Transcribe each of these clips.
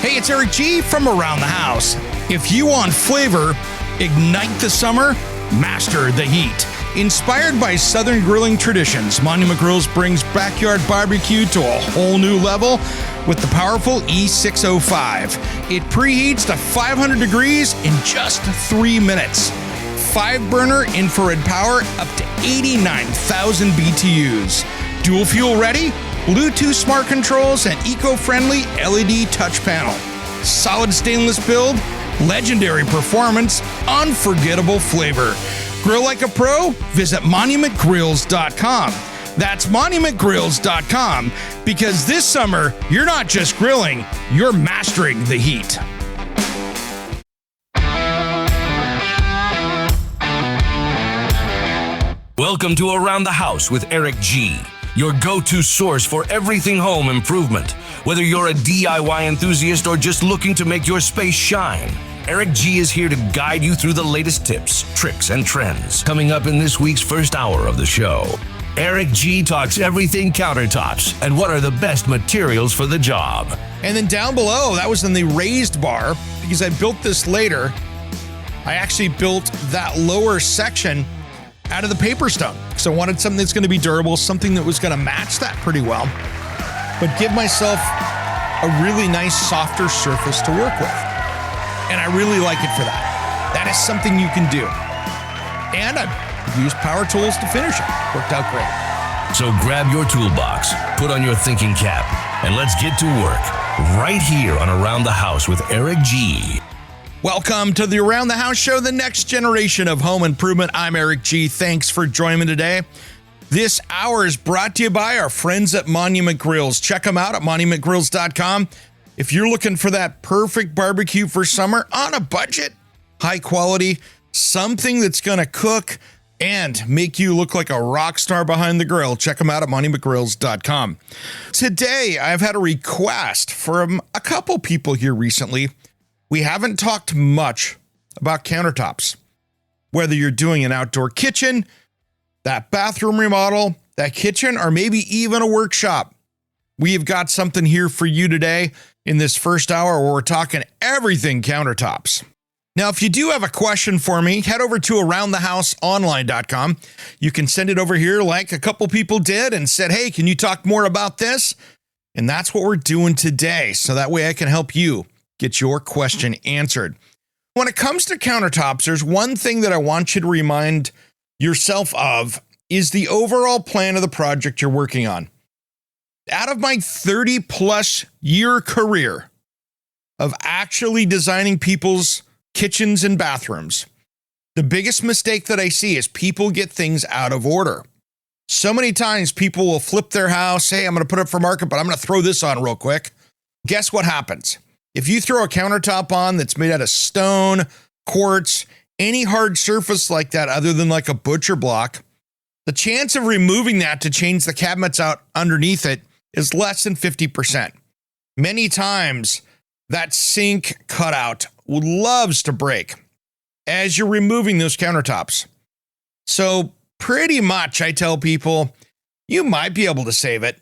Hey, it's Eric G from Around the House. If you want flavor, ignite the summer, master the heat. Inspired by Southern grilling traditions, Monument Grills brings backyard barbecue to a whole new level with the powerful E605. It preheats to 500 degrees in just 3 minutes. 5-burner infrared power up to 89,000 BTUs. Dual fuel ready, Bluetooth smart controls, and eco-friendly LED touch panel. Solid stainless build, legendary performance, unforgettable flavor. Grill like a pro? Visit monumentgrills.com. That's monumentgrills.com, because this summer, you're not just grilling, you're mastering the heat. Welcome to Around the House with Eric G., your go-to source for everything home improvement. Whether you're a DIY enthusiast or just looking to make your space shine, Eric G is here to guide you through the latest tips, tricks, and trends. Coming up in this week's first hour of the show, Eric G talks everything countertops and what are the best materials for the job. And then down below, that was in the raised bar, because I built this later. I actually built that lower section out of the paper stone. So I wanted something that's going to be durable, something that was going to match that pretty well, but give myself a really nice softer surface to work with. And I really like it for that. That is something you can do. And I used power tools to finish it. Worked out great. So grab your toolbox, put on your thinking cap, and let's get to work right here on Around the House with Eric G. Welcome to the Around the House show, the next generation of home improvement. I'm Eric G. Thanks for joining me today. This hour is brought to you by our friends at Monument Grills. Check them out at monumentgrills.com. If you're looking for that perfect barbecue for summer on a budget, high quality, something that's going to cook and make you look like a rock star behind the grill, check them out at monumentgrills.com. Today, I've had a request from a couple people here recently. We haven't talked much about countertops. Whether you're doing an outdoor kitchen, that bathroom remodel, that kitchen, or maybe even a workshop, we have got something here for you today in this first hour where we're talking everything countertops. Now, if you do have a question for me, head over to aroundthehouseonline.com. You can send it over here like a couple people did and said, hey, can you talk more about this? And that's what we're doing today. So that way I can help you get your question answered. When it comes to countertops, there's one thing that I want you to remind yourself of is the overall plan of the project you're working on. Out of my 30 plus year career of actually designing people's kitchens and bathrooms, the biggest mistake that I see is people get things out of order. So many times people will flip their house, hey, I'm going to put it for market, but I'm going to throw this on real quick. Guess what happens? If you throw a countertop on that's made out of stone, quartz, any hard surface like that other than like a butcher block, the chance of removing that to change the cabinets out underneath it is less than 50%. Many times that sink cutout loves to break as you're removing those countertops. So pretty much I tell people you might be able to save it,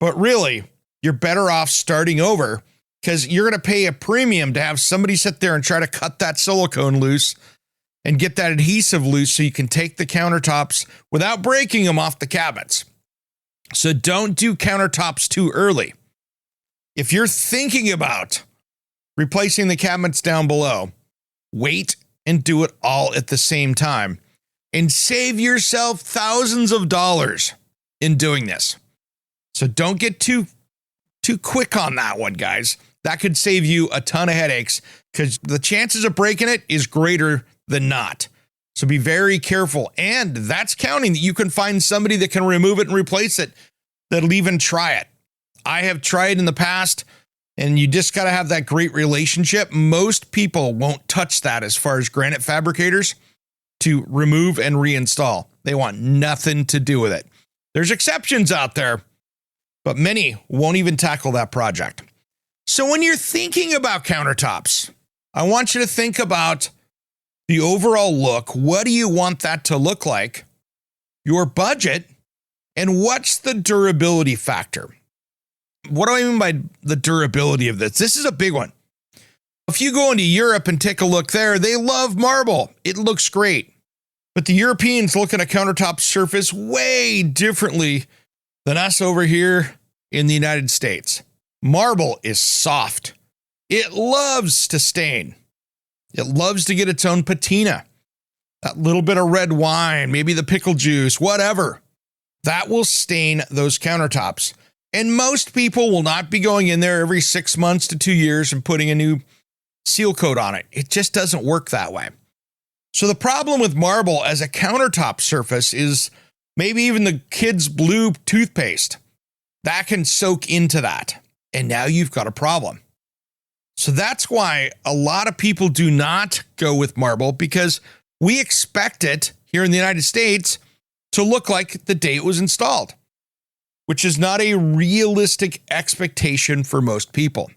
but really you're better off starting over, because you're going to pay a premium to have somebody sit there and try to cut that silicone loose and get that adhesive loose so you can take the countertops without breaking them off the cabinets. So don't do countertops too early. If you're thinking about replacing the cabinets down below, wait and do it all at the same time and save yourself thousands of dollars in doing this. So don't get too quick on that one, guys. That could save you a ton of headaches because the chances of breaking it is greater than not. So be very careful. And that's counting that you can find somebody that can remove it and replace it, that'll even try it. I have tried in the past, and you just got to have that great relationship. Most people won't touch that as far as granite fabricators to remove and reinstall. They want nothing to do with it. There's exceptions out there, but many won't even tackle that project. So when you're thinking about countertops, I want you to think about the overall look. What do you want that to look like? Your budget, and what's the durability factor? What do I mean by the durability of this? This is a big one. If you go into Europe and take a look there, they love marble. It looks great. But the Europeans look at a countertop surface way differently than us over here in the United States. Marble is soft. It loves to stain. It loves to get its own patina. That little bit of red wine, maybe the pickle juice, whatever. That will stain those countertops. And most people will not be going in there every 6 months to 2 years and putting a new seal coat on it. It just doesn't work that way. So the problem with marble as a countertop surface is maybe even the kids' blue toothpaste. That can soak into that. And now you've got a problem. So that's why a lot of people do not go with marble, because we expect it here in the United States to look like the day it was installed, which is not a realistic expectation for most people.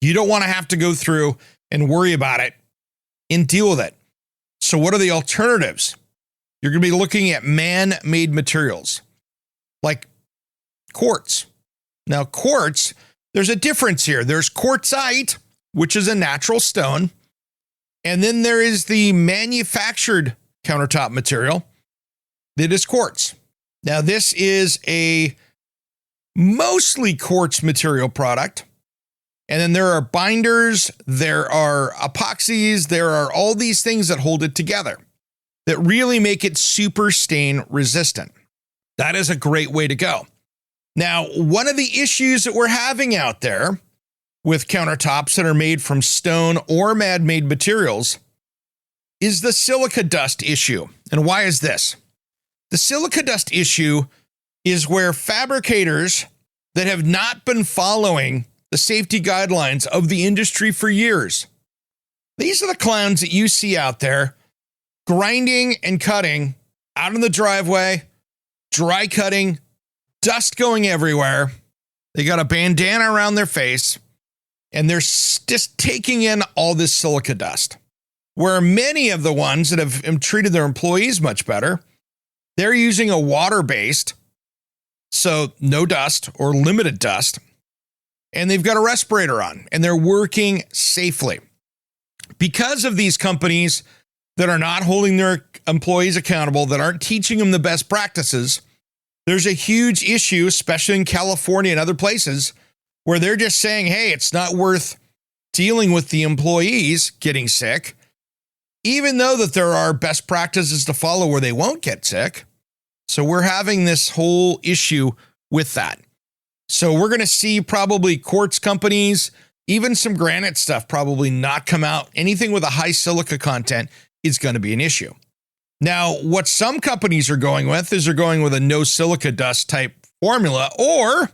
You don't want to have to go through and worry about it and deal with it. So what are the alternatives? You're going to be looking at man-made materials like quartz. Now, quartz, there's a difference here. There's quartzite, which is a natural stone. And then there is the manufactured countertop material that is quartz. Now, this is a mostly quartz material product. And then there are binders, there are epoxies, there are all these things that hold it together that really make it super stain resistant. That is a great way to go. Now, one of the issues that we're having out there with countertops that are made from stone or man-made materials is the silica dust issue. And why is this? The silica dust issue is where fabricators that have not been following the safety guidelines of the industry for years. These are the clowns that you see out there grinding and cutting out in the driveway, dry cutting, dust going everywhere. They got a bandana around their face, and they're just taking in all this silica dust. Where many of the ones that have treated their employees much better, they're using a water-based, so no dust or limited dust, and they've got a respirator on, and they're working safely. Because of these companies that are not holding their employees accountable, that aren't teaching them the best practices, there's a huge issue, especially in California and other places, where they're just saying, hey, it's not worth dealing with the employees getting sick, even though that there are best practices to follow where they won't get sick. So we're having this whole issue with that. So we're going to see probably quartz companies, even some granite stuff, probably not come out. Anything with a high silica content is going to be an issue. Now, what some companies are going with is they're going with a no silica dust type formula, or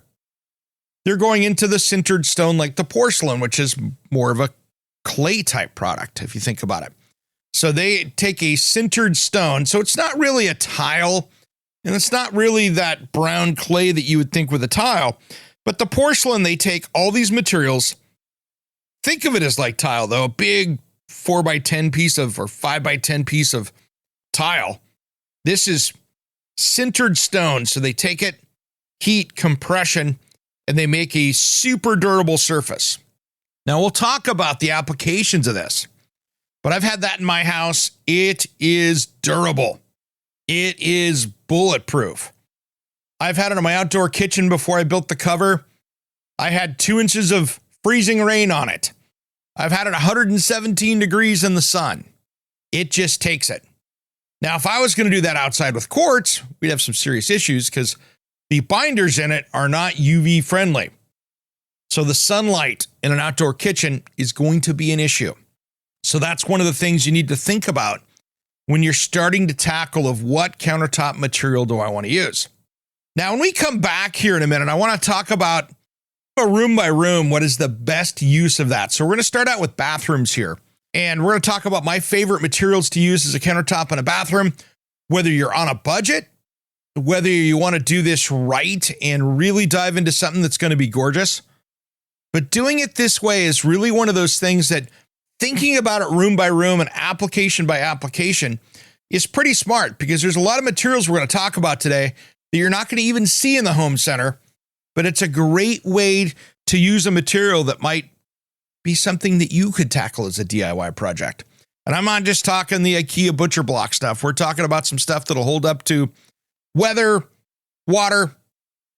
they're going into the sintered stone like the porcelain, which is more of a clay type product, if you think about it. So they take a sintered stone. So it's not really a tile, and it's not really that brown clay that you would think with a tile. But the porcelain, they take all these materials. Think of it as like tile, though, a big 4x10 piece of, or 5x10 piece of tile. This is sintered stone. So they take it, heat, compression, and they make a super durable surface. Now we'll talk about the applications of this, but I've had that in my house. It is durable. It is bulletproof. I've had it in my outdoor kitchen before I built the cover. I had 2 inches of freezing rain on it. I've had it 117 degrees in the sun. It just takes it. Now, if I was going to do that outside with quartz, we'd have some serious issues because the binders in it are not UV friendly. So the sunlight in an outdoor kitchen is going to be an issue. So that's one of the things you need to think about when you're starting to tackle of what countertop material do I want to use. Now, when we come back here in a minute, I want to talk about a room by room, what is the best use of that. So we're going to start out with bathrooms here. And we're going to talk about my favorite materials to use as a countertop in a bathroom, whether you're on a budget, whether you want to do this right and really dive into something that's going to be gorgeous. But doing it this way is really one of those things that thinking about it room by room and application by application is pretty smart, because there's a lot of materials we're going to talk about today that you're not going to even see in the home center but it's a great way to use a material that might be something that you could tackle as a DIY project. And I'm not just talking the IKEA butcher block stuff. We're talking about some stuff that'll hold up to weather, water,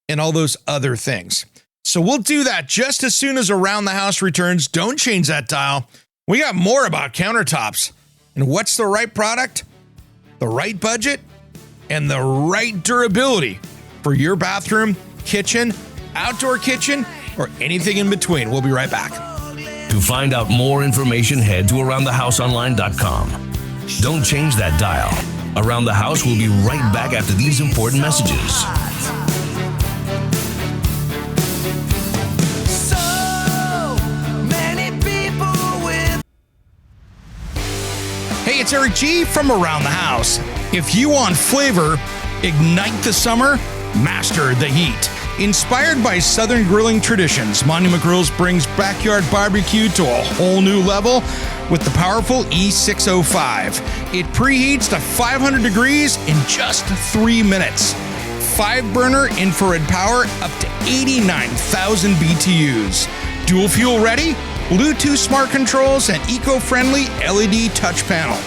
and all those other things. So we'll do that just as soon as Around the House returns. Don't change that dial. We got more about countertops and what's the right product, the right budget, and the right durability for your bathroom, kitchen, outdoor kitchen, or anything in between. We'll be right back. To find out more information, head to aroundthehouseonline.com. Don't change that dial. Around the House will be right back after these important messages. Hey, it's Eric G from Around the House. If you want flavor, ignite the summer, master the heat. Inspired by Southern grilling traditions, Monument Grills brings backyard barbecue to a whole new level with the powerful E605. It preheats to 500 degrees in just 3 minutes. 5-burner infrared power up to 89,000 BTUs. Dual fuel ready, Bluetooth smart controls, and eco-friendly LED touch panel.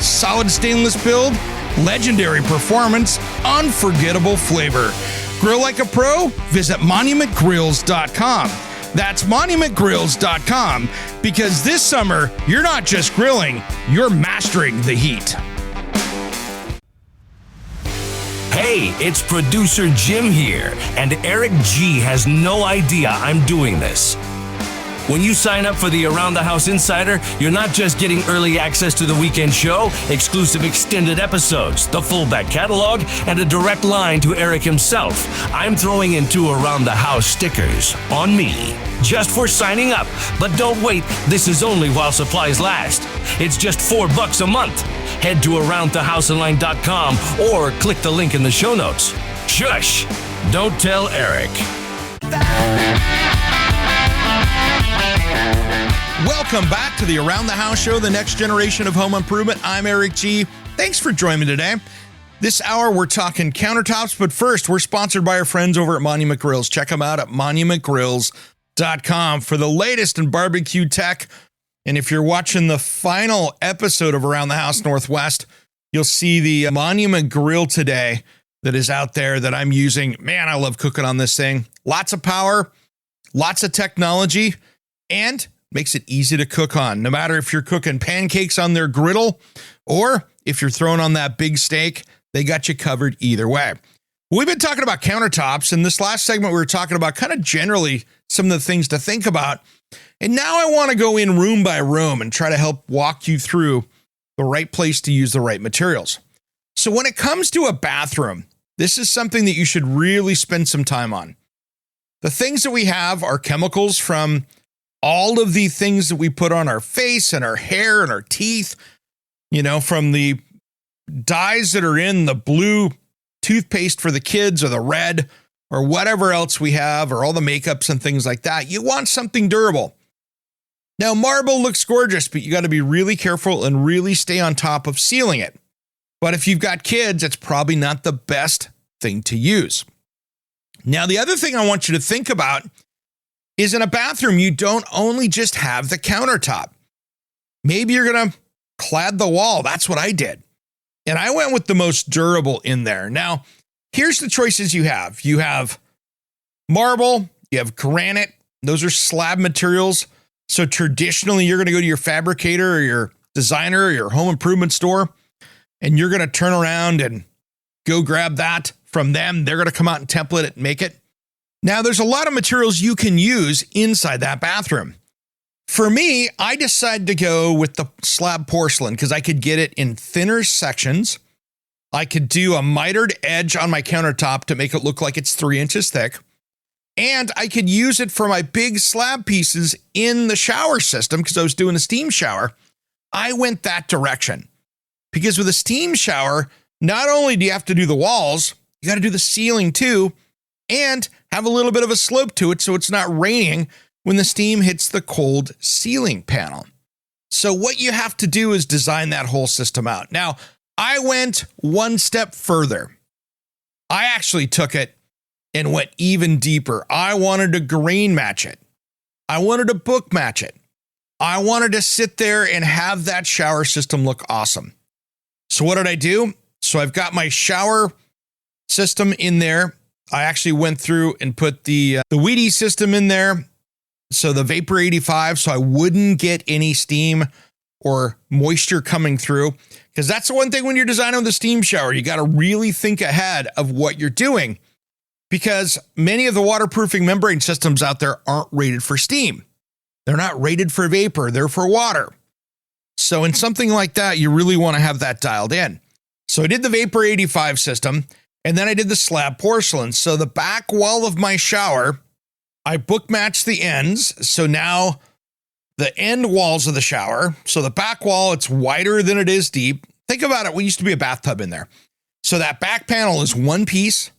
Solid stainless build, legendary performance, unforgettable flavor. Grill like a pro? Visit monumentgrills.com. That's monumentgrills.com, because this summer, you're not just grilling, you're mastering the heat. Hey, it's producer Jim here, and Eric G has no idea I'm doing this. When you sign up for the Around the House Insider, you're not just getting early access to the weekend show, exclusive extended episodes, the full back catalog, and a direct line to Eric himself. I'm throwing in 2 Around the House stickers on me, just for signing up. But don't wait, this is only while supplies last. It's just $4 a month. Head to aroundthehouseonline.com or click the link in the show notes. Shush! Don't tell Eric. Welcome back to the Around the House show, the next generation of home improvement. I'm Eric G. Thanks for joining me today. This hour, we're talking countertops, but first, we're sponsored by our friends over at Monument Grills. Check them out at monumentgrills.com for the latest in barbecue tech. And if you're watching the final episode of Around the House Northwest, you'll see the Monument Grill today that is out there that I'm using. Man, I love cooking on this thing. Lots of power, lots of technology, and makes it easy to cook on. No matter if you're cooking pancakes on their griddle or if you're throwing on that big steak, they got you covered either way. We've been talking about countertops. In this last segment, we were talking about kind of generally some of the things to think about. And now I want to go in room by room and try to help walk you through the right place to use the right materials. So when it comes to a bathroom, this is something that you should really spend some time on. The things that we have are chemicals from all of the things that we put on our face and our hair and our teeth, you know, from the dyes that are in the blue toothpaste for the kids or the red or whatever else we have, or all the makeups and things like that. You want something durable. Now, marble looks gorgeous, but you got to be really careful and really stay on top of sealing it. But if you've got kids, it's probably not the best thing to use. Now, the other thing I want you to think about is in a bathroom, you don't only just have the countertop. Maybe you're going to clad the wall. That's what I did. And I went with the most durable in there. Now, here's the choices you have. You have marble, you have granite. Those are slab materials. So traditionally, you're going to go to your fabricator or your designer or your home improvement store, and you're going to turn around and go grab that from them. They're going to come out and template it and make it. Now, there's a lot of materials you can use inside that bathroom. For me, I decided to go with the slab porcelain because I could get it in thinner sections. I could do a mitered edge on my countertop to make it look like it's 3 inches thick. And I could use it for my big slab pieces in the shower system because I was doing a steam shower. I went that direction because with a steam shower, not only do you have to do the walls, you got to do the ceiling too, and have a little bit of a slope to it so it's not raining when the steam hits the cold ceiling panel. So what you have to do is design that whole system out. Now, I went one step further. I actually took it and went even deeper. I wanted to grain match it. I wanted to book match it. I wanted to sit there and have that shower system look awesome. So what did I do? So I've got my shower system in there. I actually went through and put the Weedy system in there. So the Vapor 85, so I wouldn't get any steam or moisture coming through. Because that's the one thing when you're designing the steam shower, you got to really think ahead of what you're doing. Because many of the waterproofing membrane systems out there aren't rated for steam. They're not rated for vapor, they're for water. So in something like that, you really want to have that dialed in. So I did the Vapor 85 system, and then I did the slab porcelain. So the back wall of my shower, I book matched the ends. So now the end walls of the shower, so the back wall, it's wider than it is deep. Think about it, we used to be a bathtub in there. So that back panel is one piece.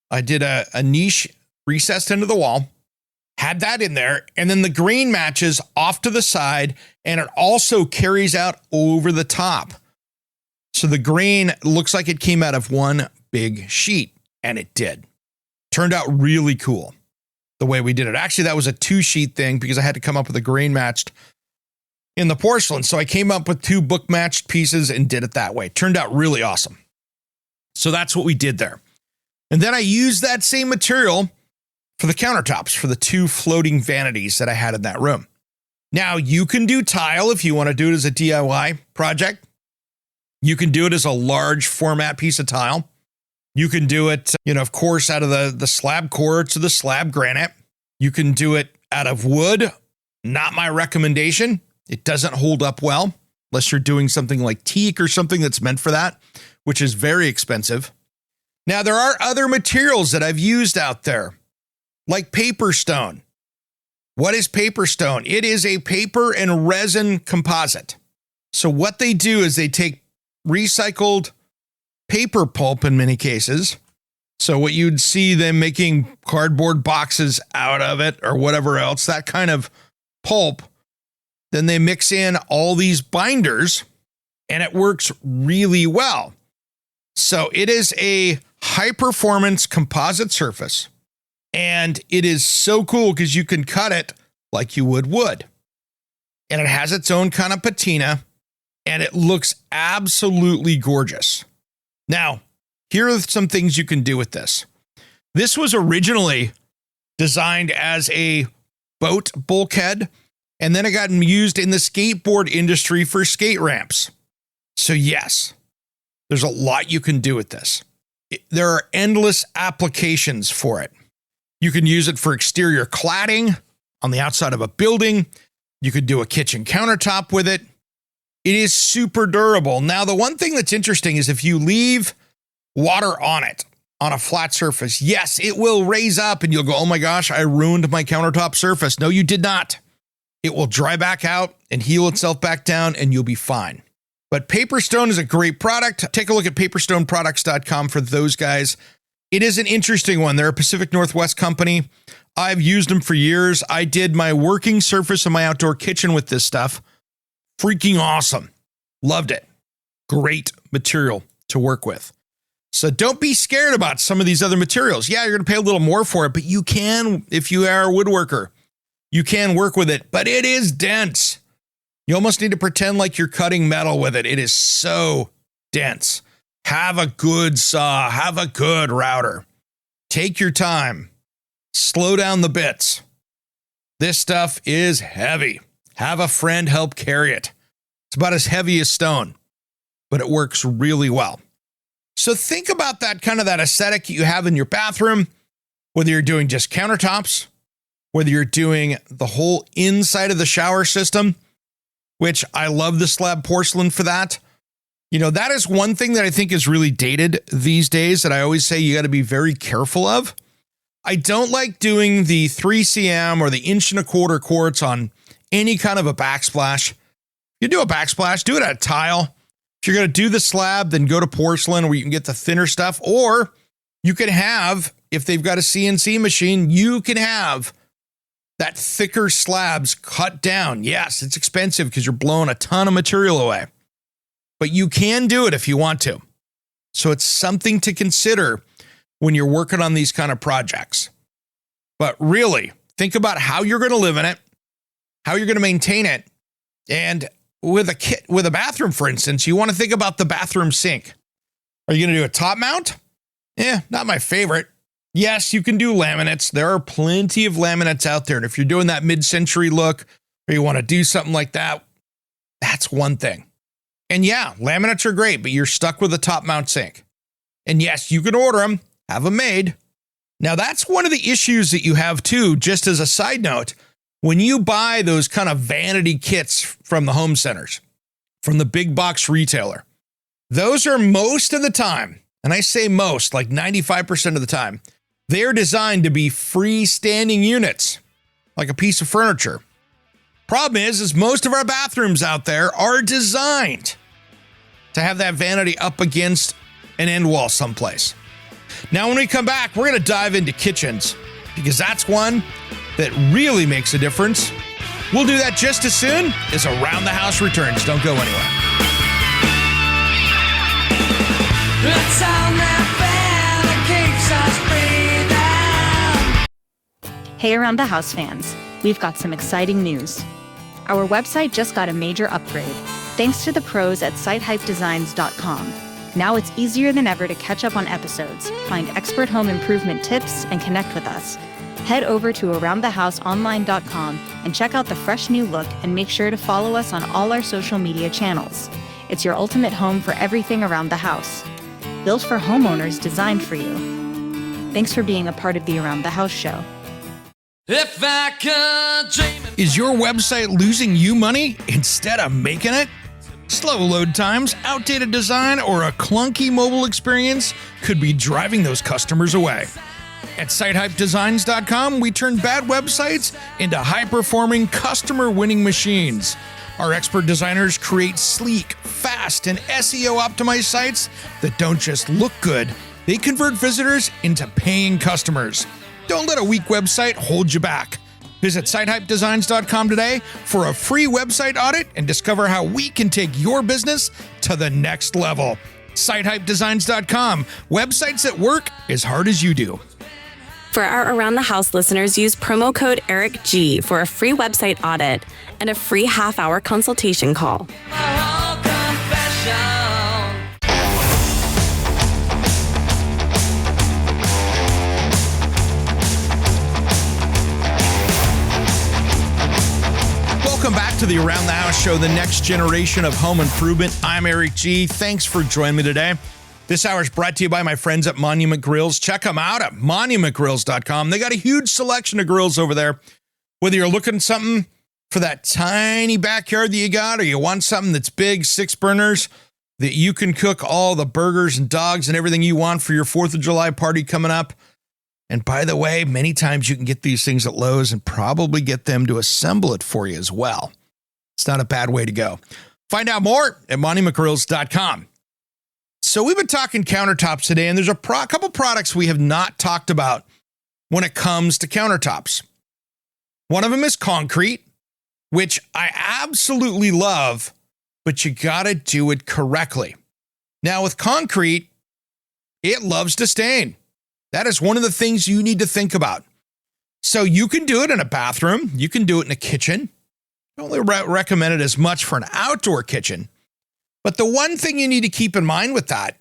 I did a niche recessed into the wall, had that in there, and then the grain matches off to the side, and it also carries out over the top. So the grain looks like it came out of one big sheet, and it did. Turned out really cool the way we did it. Actually, that was a 2-sheet thing because I had to come up with a grain matched in the porcelain. So I came up with 2 book matched pieces and did it that way. Turned out really awesome. So that's what we did there. And then I used that same material for the countertops, for the 2 floating vanities that I had in that room. Now, you can do tile if you want to do it as a DIY project. You can do it as a large format piece of tile. You can do it, of course, out of the slab quartz or the slab granite. You can do it out of wood. Not my recommendation. It doesn't hold up well unless you're doing something like teak or something that's meant for that, which is very expensive. Now, there are other materials that I've used out there, like paper stone. What is paper stone? It is a paper and resin composite. So what they do is they take recycled paper pulp in many cases. So what you'd see them making cardboard boxes out of it or whatever else, that kind of pulp. Then they mix in all these binders and it works really well. So it is a high performance composite surface. And it is so cool because you can cut it like you would wood. And it has its own kind of patina and it looks absolutely gorgeous. Now, here are some things you can do with this. This was originally designed as a boat bulkhead, and then it got used in the skateboard industry for skate ramps. So yes, there's a lot you can do with this. There are endless applications for it. You can use it for exterior cladding on the outside of a building. You could do a kitchen countertop with it. It is super durable. Now, the one thing that's interesting is if you leave water on it, on a flat surface, yes, it will raise up and you'll go, oh my gosh, I ruined my countertop surface. No, you did not. It will dry back out and heal itself back down and you'll be fine. But Paperstone is a great product. Take a look at paperstoneproducts.com for those guys. It is an interesting one. They're a Pacific Northwest company. I've used them for years. I did my working surface in my outdoor kitchen with this stuff. Freaking awesome. Loved it. Great material to work with. So don't be scared about some of these other materials. Yeah, you're going to pay a little more for it, but you can, if you are a woodworker, you can work with it, but it is dense. You almost need to pretend like you're cutting metal with it. It is so dense. Have a good saw, have a good router. Take your time. Slow down the bits. This stuff is heavy. Have a friend help carry it. It's about as heavy as stone, but it works really well. So think about that kind of that aesthetic you have in your bathroom, whether you're doing just countertops, whether you're doing the whole inside of the shower system, which I love the slab porcelain for that. That is one thing that I think is really dated these days that I always say you got to be very careful of. I don't like doing the 3cm or the 1.25 inch quartz on any kind of a backsplash. You do a backsplash, do it at tile. If you're going to do the slab, then go to porcelain where you can get the thinner stuff. Or you can have, if they've got a CNC machine, you can have that thicker slabs cut down. Yes, it's expensive because you're blowing a ton of material away. But you can do it if you want to. So it's something to consider when you're working on these kind of projects. But really, think about how you're going to live in it, how you're going to maintain it. And with a bathroom, for instance, you want to think about the bathroom sink. Are you going to do a top mount? Not my favorite. Yes, you can do laminates. There are plenty of laminates out there. And if you're doing that mid-century look or you want to do something like that, that's one thing. And yeah, laminates are great, but you're stuck with a top mount sink. And yes, you can order them, have them made. Now, that's one of the issues that you have too, just as a side note. When you buy those kind of vanity kits from the home centers, from the big box retailer, those are most of the time, and I say most, like 95% of the time, they're designed to be freestanding units, like a piece of furniture. Problem is most of our bathrooms out there are designed to have that vanity up against an end wall someplace. Now, when we come back, we're going to dive into kitchens because that's one that really makes a difference. We'll do that just as soon as Around the House returns. Don't go anywhere. Let's on that fan that keeps us breathing. Hey, Around the House fans, we've got some exciting news. Our website just got a major upgrade, thanks to the pros at sitehypedesigns.com. Now it's easier than ever to catch up on episodes, find expert home improvement tips, and connect with us. Head over to aroundthehouseonline.com and check out the fresh new look and make sure to follow us on all our social media channels. It's your ultimate home for everything around the house. Built for homeowners, designed for you. Thanks for being a part of the Around the House show. If I could dream it. Is your website losing you money instead of making it? Slow load times, outdated design, or a clunky mobile experience could be driving those customers away. At sitehypedesigns.com, we turn bad websites into high-performing, customer-winning machines. Our expert designers create sleek, fast, and SEO-optimized sites that don't just look good, they convert visitors into paying customers. Don't let a weak website hold you back. Visit sitehypedesigns.com today for a free website audit and discover how we can take your business to the next level. Sitehypedesigns.com, websites that work as hard as you do. For our Around the House listeners, use promo code ERICG for a free website audit and a free half-hour consultation call. Our confession. Welcome back to the Around the House show, the next generation of home improvement. I'm Eric G. Thanks for joining me today. This hour is brought to you by my friends at Monument Grills. Check them out at monumentgrills.com. They got a huge selection of grills over there. Whether you're looking at something for that tiny backyard that you got, or you want something that's big, 6 burners, that you can cook all the burgers and dogs and everything you want for your 4th of July party coming up. And by the way, many times you can get these things at Lowe's and probably get them to assemble it for you as well. It's not a bad way to go. Find out more at monumentgrills.com. So we've been talking countertops today, and there's a couple products we have not talked about when it comes to countertops. One of them is concrete, which I absolutely love, but you got to do it correctly. Now with concrete, it loves to stain. That is one of the things you need to think about. So you can do it in a bathroom. You can do it in a kitchen. I only recommend it as much for an outdoor kitchen. But the one thing you need to keep in mind with that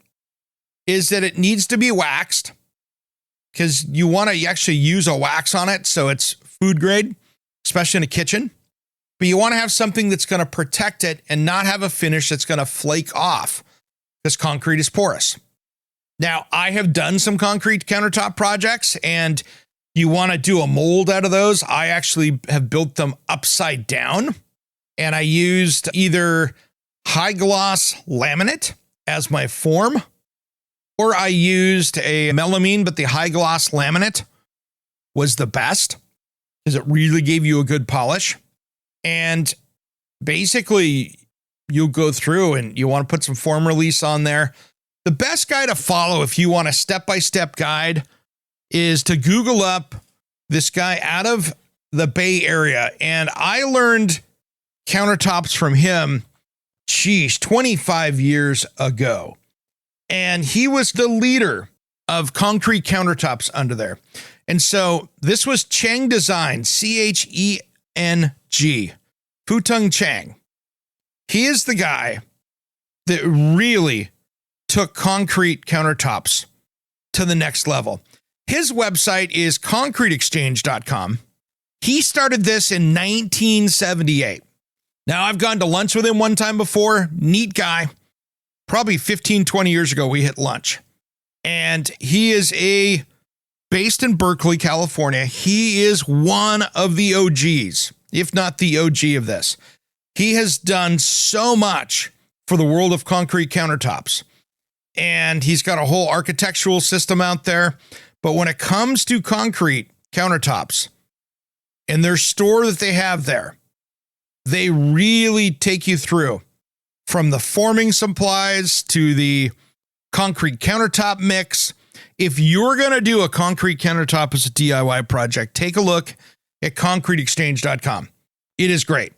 is that it needs to be waxed, because you want to actually use a wax on it so it's food grade, especially in a kitchen. But you want to have something that's going to protect it and not have a finish that's going to flake off, because concrete is porous. Now, I have done some concrete countertop projects, and you want to do a mold out of those. I actually have built them upside down, and I used either high gloss laminate as my form, or I used a melamine, but the high gloss laminate was the best because it really gave you a good polish. And basically you'll go through and you want to put some form release on there. The best guide to follow if you want a step-by-step guide is to Google up this guy out of the Bay Area. And I learned countertops from him 25 years ago. And he was the leader of concrete countertops under there. And so this was Cheng Design, Cheng, Futung Chang. He is the guy that really took concrete countertops to the next level. His website is concreteexchange.com. He started this in 1978. Now, I've gone to lunch with him one time before. Neat guy. Probably 15, 20 years ago, we hit lunch. And he is based in Berkeley, California. He is one of the OGs, if not the OG of this. He has done so much for the world of concrete countertops. And he's got a whole architectural system out there. But when it comes to concrete countertops and their store that they have there, they really take you through from the forming supplies to the concrete countertop mix. If you're going to do a concrete countertop as a DIY project, take a look at concreteexchange.com. It is great.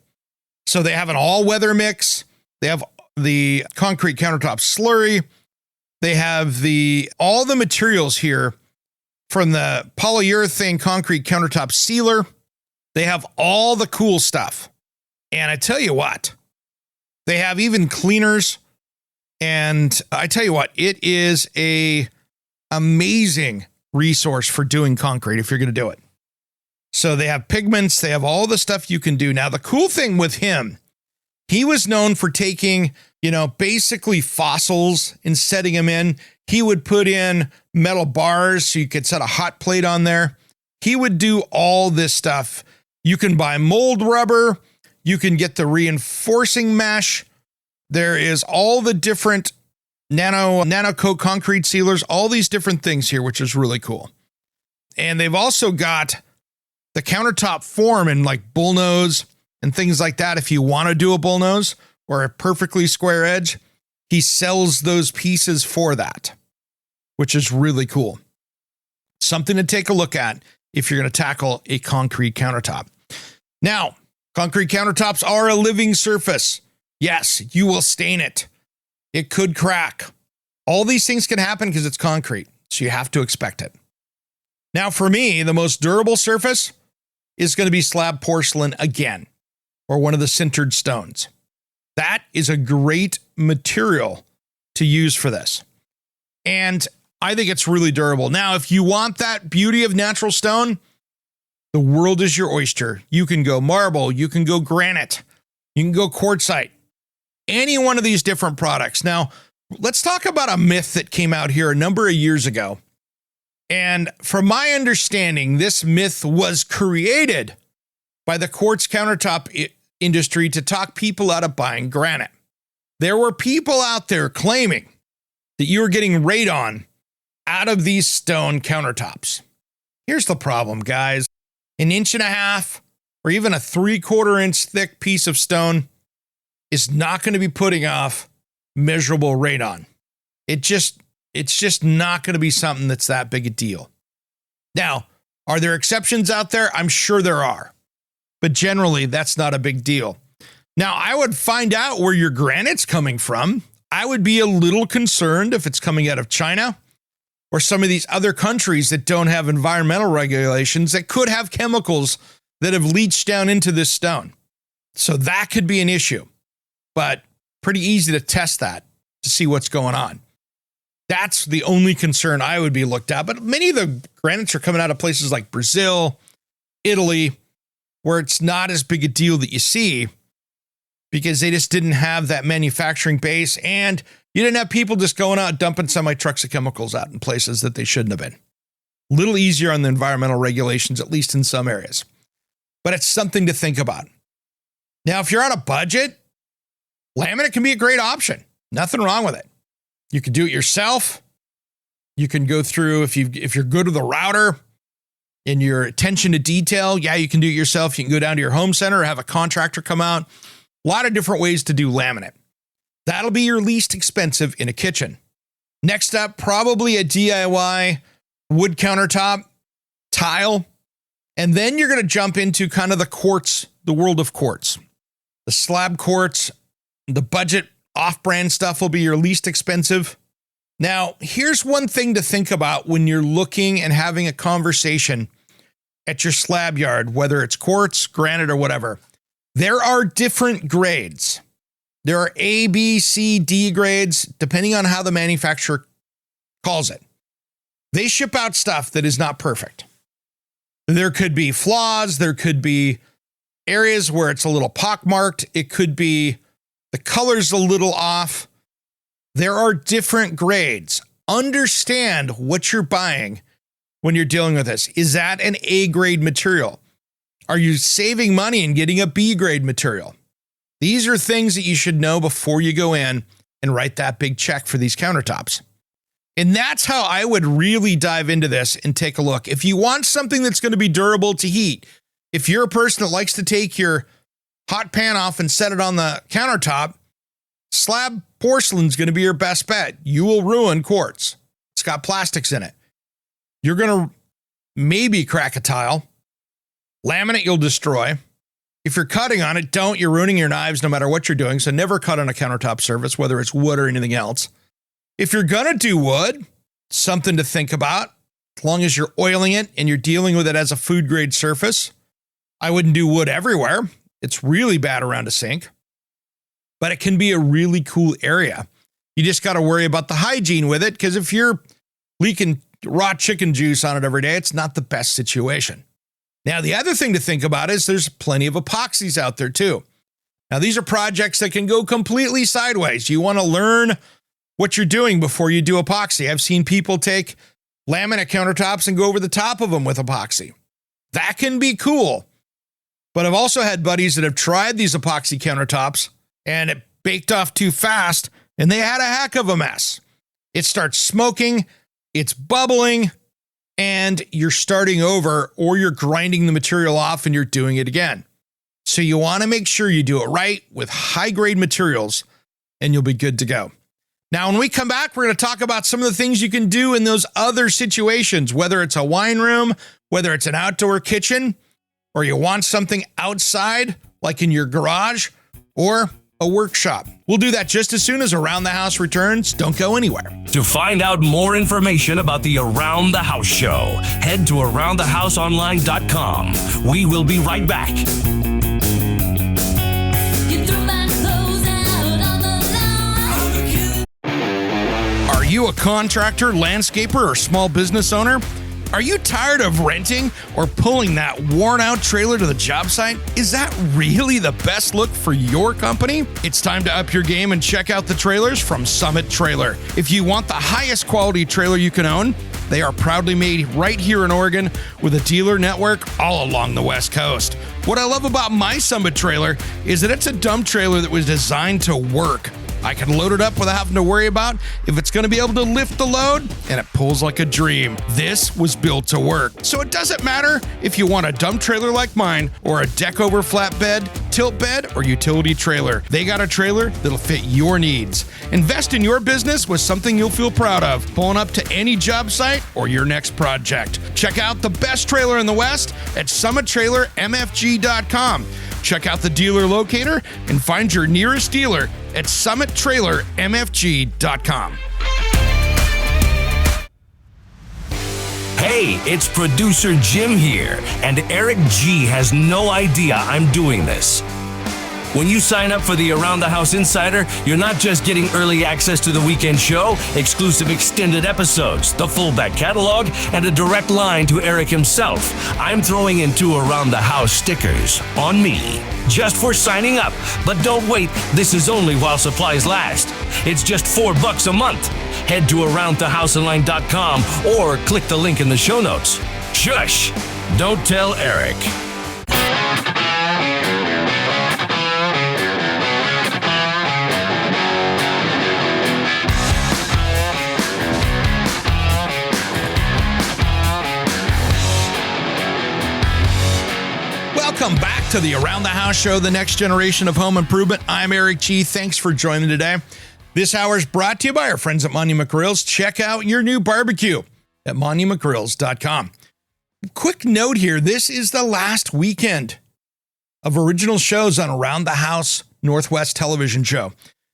So they have an all-weather mix. They have the concrete countertop slurry. They have all the materials here from the polyurethane concrete countertop sealer. They have all the cool stuff. And I tell you what, they have even cleaners. And I tell you what, it is a amazing resource for doing concrete if you're going to do it. So they have pigments. They have all the stuff you can do. Now, the cool thing with him, he was known for taking, basically fossils and setting them in. He would put in metal bars so you could set a hot plate on there. He would do all this stuff. You can buy mold rubber. You can get the reinforcing mesh. There is all the different nano-coat concrete sealers, all these different things here, which is really cool. And they've also got the countertop form in like bullnose and things like that. If you want to do a bullnose or a perfectly square edge, he sells those pieces for that, which is really cool. Something to take a look at if you're going to tackle a concrete countertop. Now, concrete countertops are a living surface. Yes, you will stain it. It could crack. All these things can happen because it's concrete, so you have to expect it. Now, for me, the most durable surface is going to be slab porcelain again, or one of the sintered stones. That is a great material to use for this. And I think it's really durable. Now, if you want that beauty of natural stone, the world is your oyster. You can go marble, you can go granite, you can go quartzite, any one of these different products. Now, let's talk about a myth that came out here a number of years ago. And from my understanding, this myth was created by the quartz countertop industry to talk people out of buying granite. There were people out there claiming that you were getting radon out of these stone countertops. Here's the problem, guys. 1.5 inches or even a 3/4 inch thick piece of stone is not going to be putting off measurable radon. It's just not going to be something that's that big a deal. Now, are there exceptions out there? I'm sure there are, but generally that's not a big deal. Now, I would find out where your granite's coming from. I would be a little concerned if it's coming out of China or some of these other countries that don't have environmental regulations that could have chemicals that have leached down into this stone. So that could be an issue, but pretty easy to test that to see what's going on. That's the only concern I would be looked at. But many of the granites are coming out of places like Brazil, Italy, where it's not as big a deal that you see because they just didn't have that manufacturing base. And you didn't have people just going out dumping semi-trucks of chemicals out in places that they shouldn't have been. A little easier on the environmental regulations, at least in some areas. But it's something to think about. Now, if you're on a budget, laminate can be a great option. Nothing wrong with it. You can do it yourself. You can go through, if you're good with a router and your attention to detail, yeah, you can do it yourself. You can go down to your home center or have a contractor come out. A lot of different ways to do laminate. That'll be your least expensive in a kitchen. Next up, probably a DIY wood countertop, tile, and then you're going to jump into kind of the quartz, the world of quartz. The slab quartz, the budget off-brand stuff will be your least expensive. Now, here's one thing to think about when you're looking and having a conversation at your slab yard, whether it's quartz, granite, or whatever. There are different grades. There are A, B, C, D grades, depending on how the manufacturer calls it. They ship out stuff that is not perfect. There could be flaws. There could be areas where it's a little pockmarked. It could be the color's a little off. There are different grades. Understand what you're buying when you're dealing with this. Is that an A grade material? Are you saving money and getting a B grade material? These are things that you should know before you go in and write that big check for these countertops. And that's how I would really dive into this and take a look. If you want something that's going to be durable to heat, if you're a person that likes to take your hot pan off and set it on the countertop, slab porcelain is going to be your best bet. You will ruin quartz. It's got plastics in it. You're going to maybe crack a tile. Laminate you'll destroy. If you're cutting on it, don't. You're ruining your knives no matter what you're doing. So never cut on a countertop surface, whether it's wood or anything else. If you're going to do wood, something to think about. As long as you're oiling it and you're dealing with it as a food grade surface. I wouldn't do wood everywhere. It's really bad around a sink. But it can be a really cool area. You just got to worry about the hygiene with it, because if you're leaking raw chicken juice on it every day, it's not the best situation. Now, the other thing to think about is there's plenty of epoxies out there too. Now, these are projects that can go completely sideways. You want to learn what you're doing before you do epoxy. I've seen people take laminate countertops and go over the top of them with epoxy. That can be cool. But I've also had buddies that have tried these epoxy countertops and it baked off too fast and they had a heck of a mess. It starts smoking, it's bubbling, and you're starting over, or you're grinding the material off and you're doing it again. So you want to make sure you do it right with high grade materials and you'll be good to go. Now, when we come back, we're going to talk about some of the things you can do in those other situations, whether it's a wine room, whether it's an outdoor kitchen, or you want something outside, like in your garage, or a workshop. We'll do that just as soon as Around the House returns. Don't go anywhere. To find out more information about the Around the House show, head to aroundthehouseonline.com. We will be right back. Are you a contractor, landscaper, or small business owner? Are you tired of renting or pulling that worn-out trailer to the job site? Is that really the best look for your company? It's time to up your game and check out the trailers from Summit Trailer. If you want the highest quality trailer you can own, they are proudly made right here in Oregon with a dealer network all along the West Coast. What I love about my Summit trailer is that it's a dump trailer that was designed to work. I can load it up without having to worry about if it's going to be able to lift the load, and it pulls like a dream. This was built to work. So it doesn't matter if you want a dump trailer like mine or a deck over flatbed, tilt bed, or utility trailer. They got a trailer that'll fit your needs. Invest in your business with something you'll feel proud of, pulling up to any job site or your next project. Check out the best trailer in the West at summittrailermfg.com. Check out the dealer locator and find your nearest dealer at summittrailermfg.com. Hey, it's producer Jim here, and Eric G has no idea I'm doing this. When you sign up for the Around the House Insider, you're not just getting early access to the weekend show, exclusive extended episodes, the full back catalog, and a direct line to Eric himself. I'm throwing in 2 Around the House stickers on me, just for signing up. But don't wait, this is only while supplies last. It's just $4 a month. Head to aroundthehouseonline.com or click the link in the show notes. Shush! Don't tell Eric. Welcome back to the Around the House show, the next generation of home improvement. I'm Eric G. Thanks for joining today. This hour is brought to you by our friends at Monument Grills. Check out your new barbecue at monumentgrills.com. Quick note here, this is the last weekend of original shows on Around the House Northwest television show.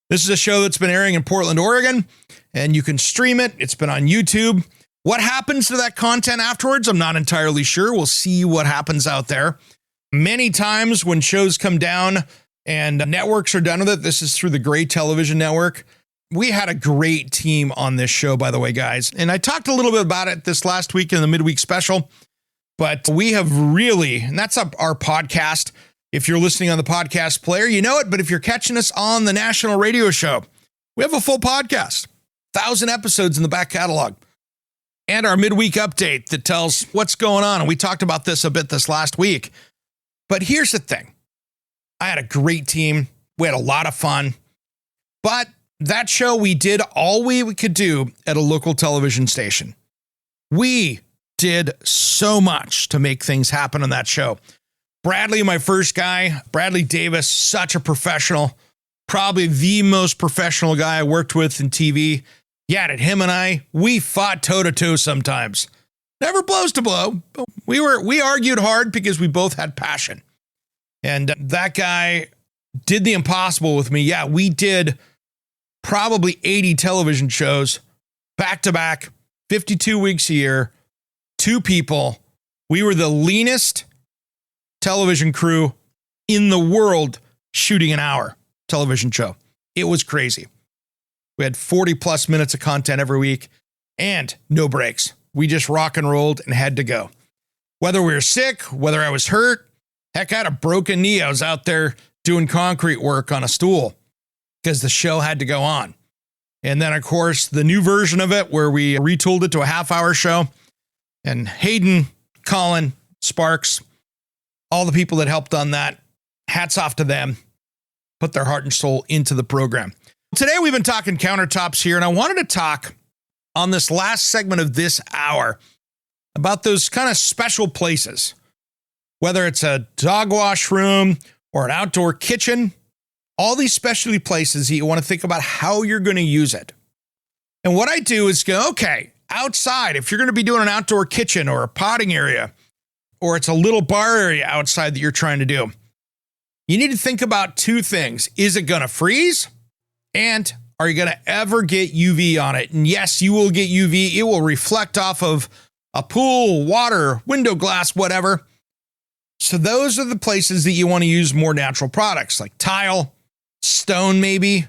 This is a show that's been airing in Portland, Oregon, and you can stream it. It's been on YouTube. What happens to that content afterwards? I'm not entirely sure. We'll see what happens out there. Many times when shows come down and networks are done with it, this is through the Gray Television Network. We had a great team on this show, by the way, guys. And I talked a little bit about it this last week in the midweek special, but we have really, and that's our podcast. If you're listening on the podcast player, you know it. But if you're catching us on the national radio show, we have a full podcast, 1,000 episodes in the back catalog, and our midweek update that tells what's going on. And we talked about this a bit this last week. But here's the thing. I had a great team. We had a lot of fun. But that show, we did all we could do at a local television station. We did so much to make things happen on that show. Bradley, my first guy, Bradley Davis, such a professional, probably the most professional guy I worked with in TV. Yeah, him and I, we fought toe-to-toe sometimes. Never blows to blow. But we argued hard because we both had passion. And that guy did the impossible with me. Yeah, we did probably 80 television shows back-to-back, 52 weeks a year, 2 people. We were the leanest television crew in the world shooting an hour television show. It was crazy. We had 40 plus minutes of content every week and no breaks. We just rock and rolled and had to go. Whether we were sick, whether I was hurt, heck, I had a broken knee. I was out there doing concrete work on a stool because the show had to go on. And then, of course, the new version of it where we retooled it to a half-hour show. And Hayden, Colin, Sparks, all the people that helped on that, hats off to them, put their heart and soul into the program. Today, we've been talking countertops here, and I wanted to talk on this last segment of this hour about those kind of special places, whether it's a dog wash room or an outdoor kitchen, all these specialty places that you want to think about how you're going to use it. And what I do is go, okay, outside, if you're going to be doing an outdoor kitchen or a potting area, or it's a little bar area outside that you're trying to do, you need to think about 2 things. Is it going to freeze? And are you going to ever get UV on it? And yes, you will get UV. It will reflect off of a pool, water, window glass, whatever. So those are the places that you want to use more natural products like tile, stone maybe,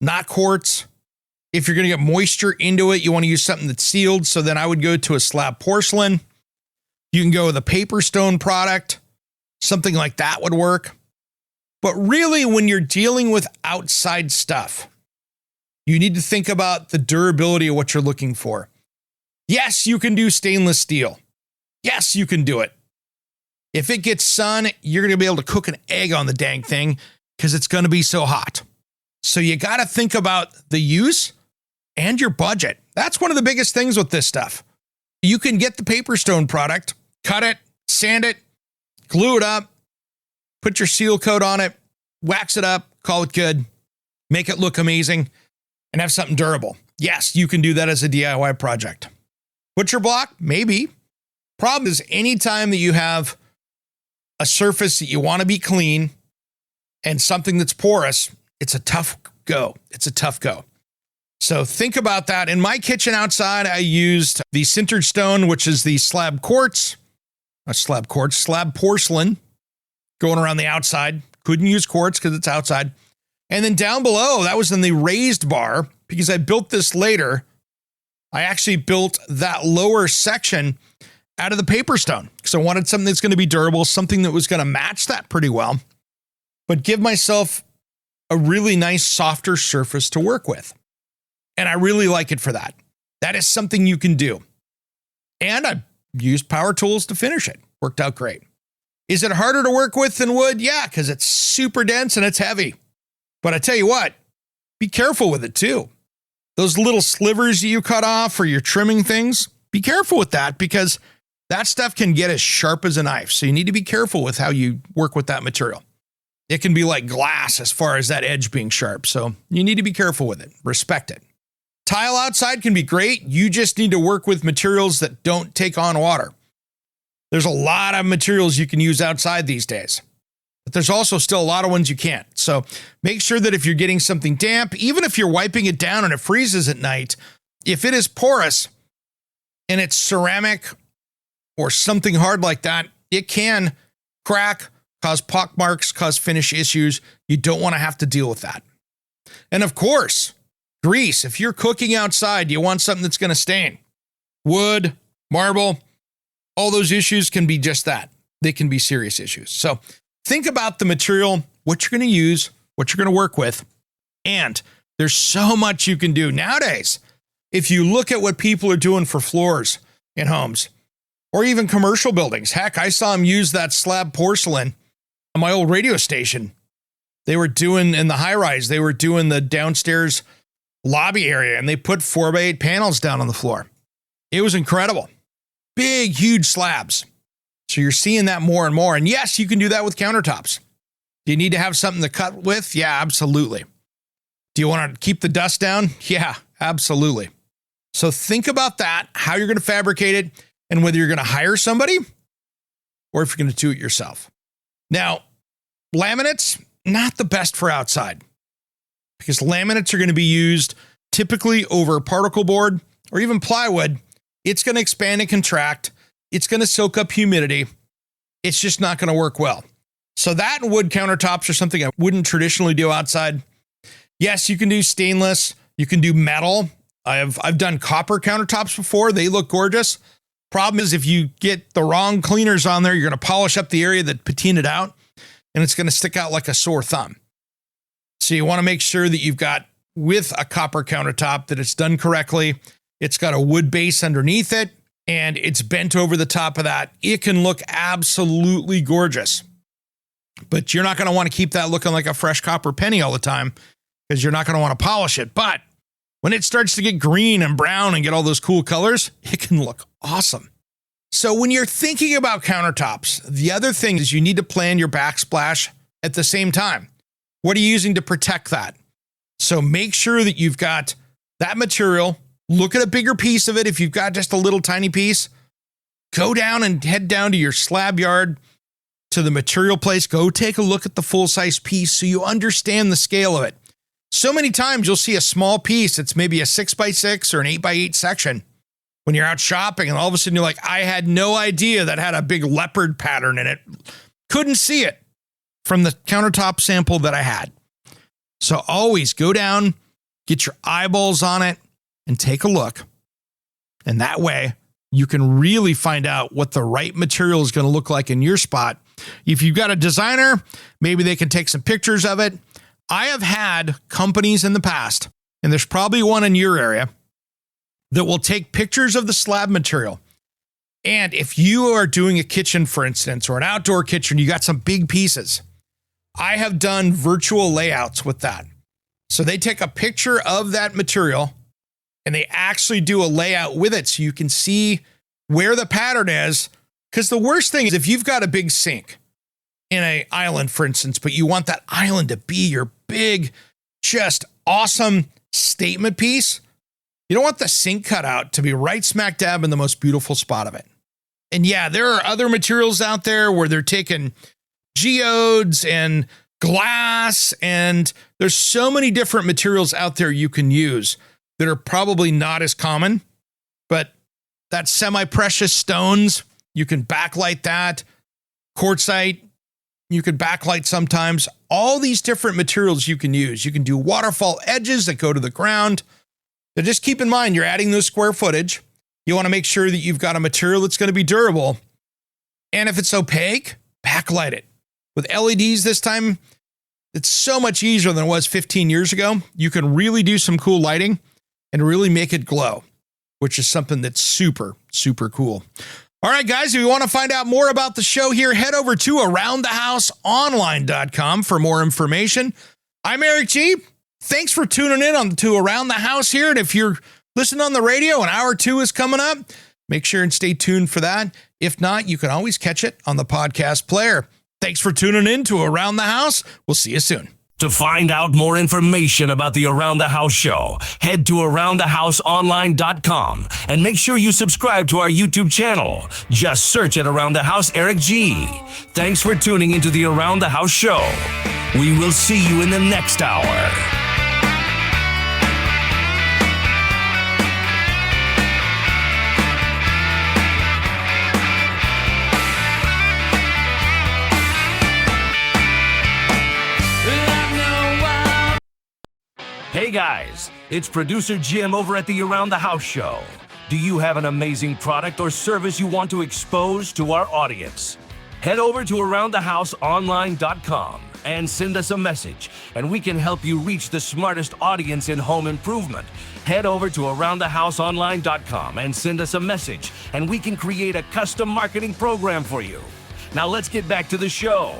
not quartz. If you're going to get moisture into it, you want to use something that's sealed. So then I would go to a slab porcelain. You can go with a paper stone product. Something like that would work. But really, when you're dealing with outside stuff, you need to think about the durability of what you're looking for. Yes, you can do stainless steel. Yes, you can do it. If it gets sun, you're going to be able to cook an egg on the dang thing because it's going to be so hot. So you got to think about the use and your budget. That's one of the biggest things with this stuff. You can get the paper stone product, cut it, sand it, glue it up, put your seal coat on it, wax it up, call it good, make it look amazing, and have something durable. Yes, you can do that as a DIY project. Butcher block? Maybe. Problem is, anytime that you have a surface that you want to be clean and something that's porous, it's a tough go. It's a tough go. So think about that. In my kitchen outside, I used the sintered stone, which is the slab porcelain going around the outside. Couldn't use quartz because it's outside. And then down below, that was in the raised bar because I built this later. I actually built that lower section out of the paper stone because I wanted something that's going to be durable, something that was going to match that pretty well, but give myself a really nice, softer surface to work with. And I really like it for that. That is something you can do. And I used power tools to finish it. Worked out great. Is it harder to work with than wood? Yeah, because it's super dense and it's heavy. But I tell you what, be careful with it too. Those little slivers you cut off or you're trimming things, be careful with that because that stuff can get as sharp as a knife. So you need to be careful with how you work with that material. It can be like glass as far as that edge being sharp. So you need to be careful with it. Respect it. Tile outside can be great. You just need to work with materials that don't take on water. There's a lot of materials you can use outside these days. but there's also still a lot of ones you can't. So make sure that if you're getting something damp, even if you're wiping it down and it freezes at night, if it is porous and it's ceramic or something hard like that, it can crack, cause pock marks, cause finish issues. You don't want to have to deal with that. And of course, grease. If you're cooking outside, you want something that's going to stain. Wood, marble, all those issues can be just that. They can be serious issues. So think about the material, what you're going to use, what you're going to work with. And there's so much you can do nowadays. If you look at what people are doing for floors in homes or even commercial buildings, heck, I saw them use that slab porcelain on my old radio station. They were doing in the high rise, they were doing the downstairs lobby area, and they put 4x8 panels down on the floor. It was incredible. Big, huge slabs. So you're seeing that more and more. And yes, you can do that with countertops. Do you need to have something to cut with? Yeah, absolutely. Do you want to keep the dust down? Yeah, absolutely. So think about that, how you're going to fabricate it, and whether you're going to hire somebody or if you're going to do it yourself. Now, laminates, not the best for outside, because laminates are going to be used typically over particle board or even plywood. It's going to expand and contract. It's going to soak up humidity. It's just not going to work well. So that and wood countertops are something I wouldn't traditionally do outside. Yes, you can do stainless. You can do metal. I've done copper countertops before. They look gorgeous. Problem is, if you get the wrong cleaners on there, you're going to polish up the area that patinaed out, and it's going to stick out like a sore thumb. So you want to make sure that you've got, with a copper countertop, that it's done correctly. It's got a wood base underneath it, and it's bent over the top of that. It can look absolutely gorgeous. But you're not going to want to keep that looking like a fresh copper penny all the time, because you're not going to want to polish it. But when it starts to get green and brown and get all those cool colors, it can look awesome. So when you're thinking about countertops, the other thing is you need to plan your backsplash at the same time. What are you using to protect that? So make sure that you've got that material. Look at a bigger piece of it. If you've got just a little tiny piece, go down and head down to your slab yard, to the material place. Go take a look at the full-size piece so you understand the scale of it. So many times you'll see a small piece. It's maybe a 6x6 or an 8x8 section when you're out shopping, and all of a sudden you're like, I had no idea that had a big leopard pattern in it. Couldn't see it from the countertop sample that I had. So always go down, get your eyeballs on it, and take a look. And that way you can really find out what the right material is going to look like in your spot. If you've got a designer, maybe they can take some pictures of it. I have had companies in the past, and there's probably one in your area, that will take pictures of the slab material. And if you are doing a kitchen, for instance, or an outdoor kitchen, you got some big pieces. I have done virtual layouts with that. So they take a picture of that material and they actually do a layout with it so you can see where the pattern is. Because the worst thing is if you've got a big sink in an island, for instance, but you want that island to be your big, just awesome statement piece, you don't want the sink cutout to be right smack dab in the most beautiful spot of it. And yeah, there are other materials out there where they're taking geodes and glass, and there's so many different materials out there you can use that are probably not as common, but that semi-precious stones, you can backlight that. Quartzite, you can backlight sometimes. All these different materials you can use. You can do waterfall edges that go to the ground. So just keep in mind, you're adding those square footage. You want to make sure that you've got a material that's going to be durable. And if it's opaque, backlight it. With LEDs this time, it's so much easier than it was 15 years ago. You can really do some cool lighting and really make it glow, which is something that's super, super cool. All right, guys, if you want to find out more about the show here, head over to aroundthehouseonline.com for more information. I'm Eric G. Thanks for tuning in to Around the House here. And if you're listening on the radio and hour 2 is coming up, make sure and stay tuned for that. If not, you can always catch it on the podcast player. Thanks for tuning in to Around the House. We'll see you soon. To find out more information about the Around the House show, head to aroundthehouseonline.com and make sure you subscribe to our YouTube channel. Just search at Around the House Eric G. Thanks for tuning into the Around the House show. We will see you in the next hour. Hey guys, it's producer Jim over at the Around the House show. Do you have an amazing product or service you want to expose to our audience? Head over to aroundthehouseonline.com and send us a message, and we can help you reach the smartest audience in home improvement. Head over to aroundthehouseonline.com and send us a message, and we can create a custom marketing program for you. Now let's get back to the show.